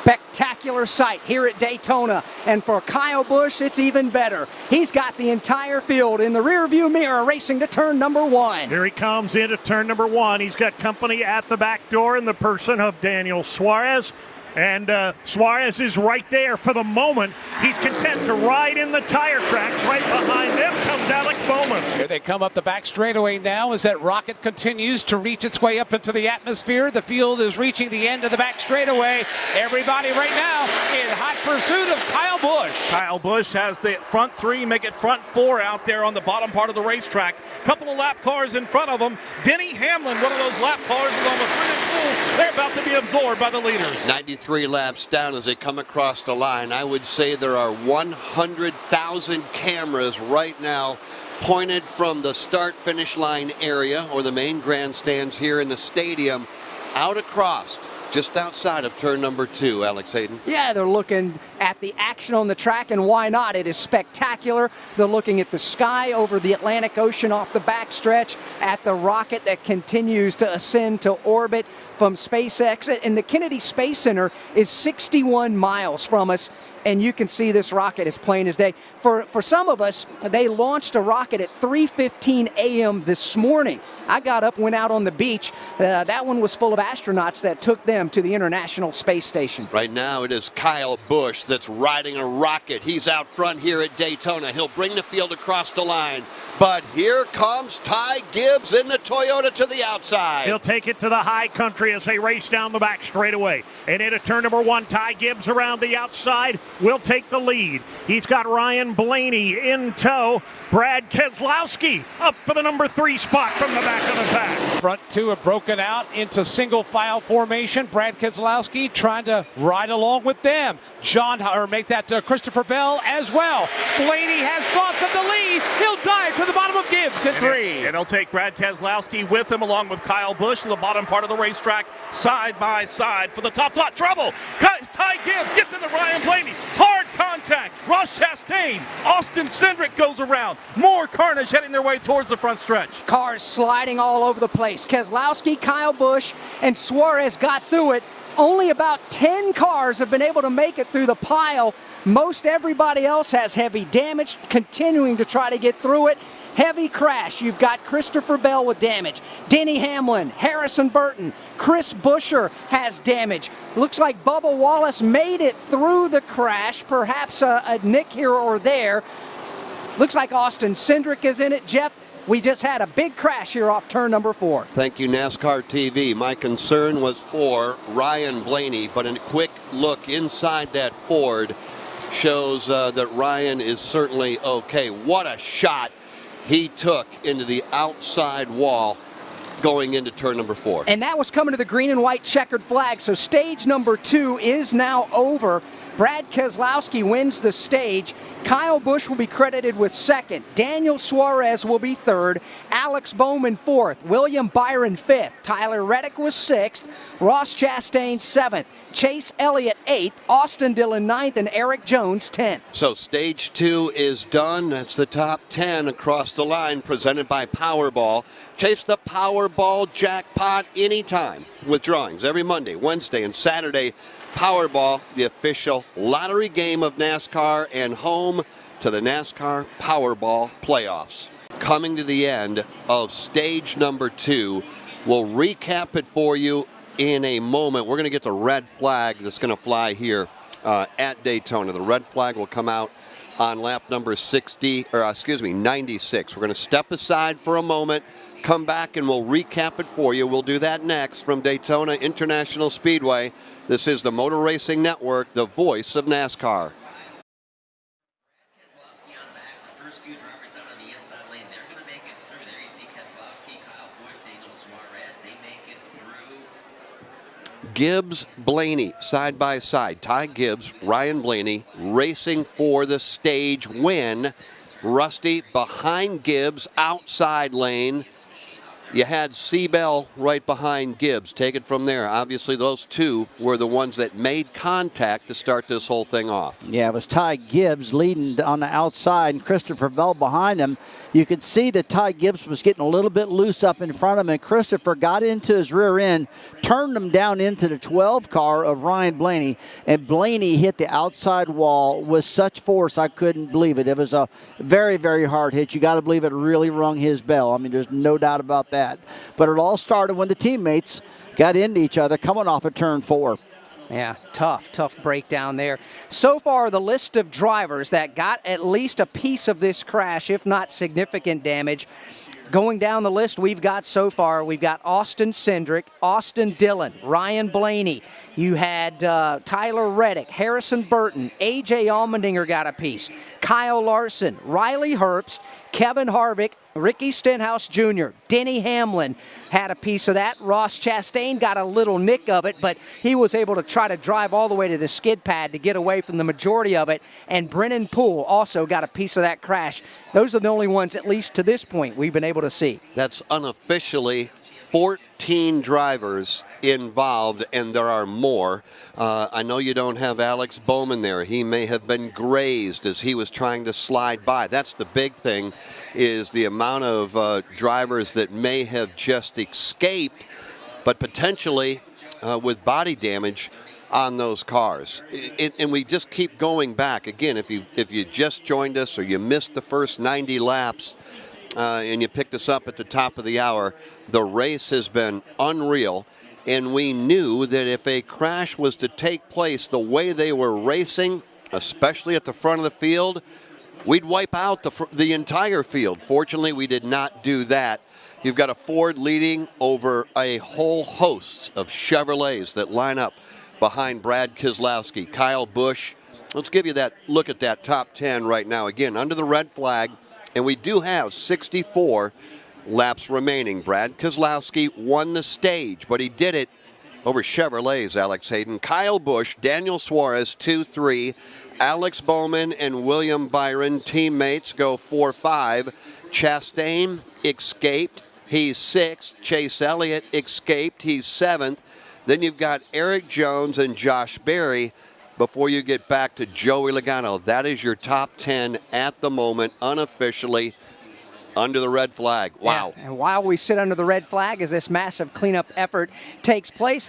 spectacular sight here at Daytona. And for Kyle Busch, it's even better. He's got the entire field in the rearview mirror racing to turn number 1. Here he comes into turn number 1. He's got company at the back door in the person of Daniel Suarez. And Suarez is right there for the moment. He's content to ride in the tire tracks. Right behind them comes Alex Bowman. Here they come up the back straightaway now as that rocket continues to reach its way up into the atmosphere. The field is reaching the end of the back straightaway. Everybody right now in hot pursuit of Kyle Busch. Kyle Busch has the front 3, make it front 4 out there on the bottom part of the racetrack. Couple of lap cars in front of them. Denny Hamlin, one of those lap cars, is on the 3 They're about to be absorbed by the leaders. 93 laps down as they come across the line. I would say there are 100,000 cameras right now pointed from the start-finish line area or the main grandstands here in the stadium out across just outside of turn number 2, Alex Hayden. Yeah, they're looking at the action on the track, and why not? It is spectacular. They're looking at the sky over the Atlantic Ocean off the backstretch, at the rocket that continues to ascend to orbit from SpaceX. And the Kennedy Space Center is 61 miles from us, and you can see this rocket as plain as day. For some of us, they launched a rocket at 3:15 a.m. this morning. I got up, went out on the beach. That one was full of astronauts that took them to the International Space Station. Right now it is Kyle Busch that's riding a rocket. He's out front here at Daytona. He'll bring the field across the line. But here comes Ty Gibbs in the Toyota to the outside. He'll take it to the high country as they race down the back straightaway. And into turn number 1, Ty Gibbs around the outside will take the lead. He's got Ryan Blaney in tow. Brad Keselowski up for the number 3 spot from the back of the pack. Front 2 have broken out into single file formation. Brad Keselowski trying to ride along with them. Make that Christopher Bell as well. Blaney has thoughts of the lead. He'll dive to the bottom of Gibbs in 3. And he'll take Brad Keselowski with him along with Kyle Busch to the bottom part of the racetrack, side by side for the top spot. Trouble! Ty Gibbs gets into Ryan Blaney. Hard contact. Ross Chastain. Austin Cindric goes around. More carnage heading their way towards the front stretch. Cars sliding all over the place. Keselowski, Kyle Busch, and Suarez got through it. Only about 10 cars have been able to make it through the pile. Most everybody else has heavy damage, continuing to try to get through it. Heavy crash. You've got Christopher Bell with damage. Denny Hamlin, Harrison Burton, Chris Buescher has damage. Looks like Bubba Wallace made it through the crash. Perhaps a nick here or there. Looks like Austin Cindric is in it. Jeff, we just had a big crash here off turn number 4. Thank you, NASCAR TV. My concern was for Ryan Blaney, but a quick look inside that Ford shows that Ryan is certainly okay. What a shot he took into the outside wall going into turn number 4. And that was coming to the green and white checkered flag, so stage number 2 is now over. Brad Keselowski wins the stage. Kyle Busch will be credited with 2nd. Daniel Suarez will be 3rd. Alex Bowman 4th. William Byron 5th. Tyler Reddick was 6th. Ross Chastain 7th. Chase Elliott 8th. Austin Dillon 9th. And Eric Jones 10th. So stage 2 is done. That's the top 10 across the line, presented by Powerball. Chase the Powerball jackpot anytime with drawings every Monday, Wednesday, and Saturday. Powerball, the official lottery game of NASCAR and home to the NASCAR Powerball playoffs. Coming to the end of stage number 2. We'll recap it for you in a moment. We're going to get the red flag that's going to fly here at Daytona. The red flag will come out on lap number 96. We're going to step aside for a moment, come back, and we'll recap it for you. We'll do that next from Daytona International Speedway. This is the Motor Racing Network, the voice of NASCAR. Keselowski on back. The first few drivers out on the inside lane, they're going to make it through. There you see Keselowski, Kyle Busch, Daniel Suarez. They make it through. Gibbs, Blaney, side by side. Ty Gibbs, Ryan Blaney, racing for the stage win. Rusty behind Gibbs, outside lane. You had Seabell right behind Gibbs. Take it from there. Obviously, those two were the ones that made contact to start this whole thing off. Yeah, it was Ty Gibbs leading on the outside and Christopher Bell behind him. You could see that Ty Gibbs was getting a little bit loose up in front of him, and Christopher got into his rear end, turned him down into the 12 car of Ryan Blaney, and Blaney hit the outside wall with such force I couldn't believe it. It was a very, very hard hit. You got to believe it really rung his bell. I mean, there's no doubt about that. But it all started when the teammates got into each other coming off of turn 4. Yeah, tough breakdown there. So far, the list of drivers that got at least a piece of this crash, if not significant damage. Going down the list, we've got Austin Cindric, Austin Dillon, Ryan Blaney. You had Tyler Reddick, Harrison Burton, A.J. Allmendinger got a piece, Kyle Larson, Riley Herbst, Kevin Harvick, Ricky Stenhouse Jr., Denny Hamlin had a piece of that. Ross Chastain got a little nick of it, but he was able to try to drive all the way to the skid pad to get away from the majority of it. And Brennan Poole also got a piece of that crash. Those are the only ones, at least to this point, we've been able to see. That's unofficially 14 drivers involved, and there are more. I know you don't have Alex Bowman there. He may have been grazed as he was trying to slide by. That's the big thing, is the amount of drivers that may have just escaped, but potentially with body damage on those cars. And we just keep going back. Again, if you just joined us or you missed the first 90 laps, and you picked us up at the top of the hour, the race has been unreal. And we knew that if a crash was to take place the way they were racing, especially at the front of the field, we'd wipe out the entire field. Fortunately, we did not do that. You've got a Ford leading over a whole host of Chevrolets that line up behind Brad Keselowski, Kyle Busch. Let's give you that look at that top 10 right now. Again, under the red flag, and we do have 64 laps remaining. Brad Keselowski won the stage, but he did it over Chevrolets, Alex Hayden. Kyle Busch, Daniel Suarez, 2-3. Alex Bowman and William Byron, teammates, go 4-5. Chastain escaped. He's 6th. Chase Elliott escaped. He's 7th. Then you've got Eric Jones and Josh Berry before you get back to Joey Logano. That is your top 10 at the moment, unofficially, under the red flag. Wow. Yeah. And while we sit under the red flag as this massive cleanup effort takes place,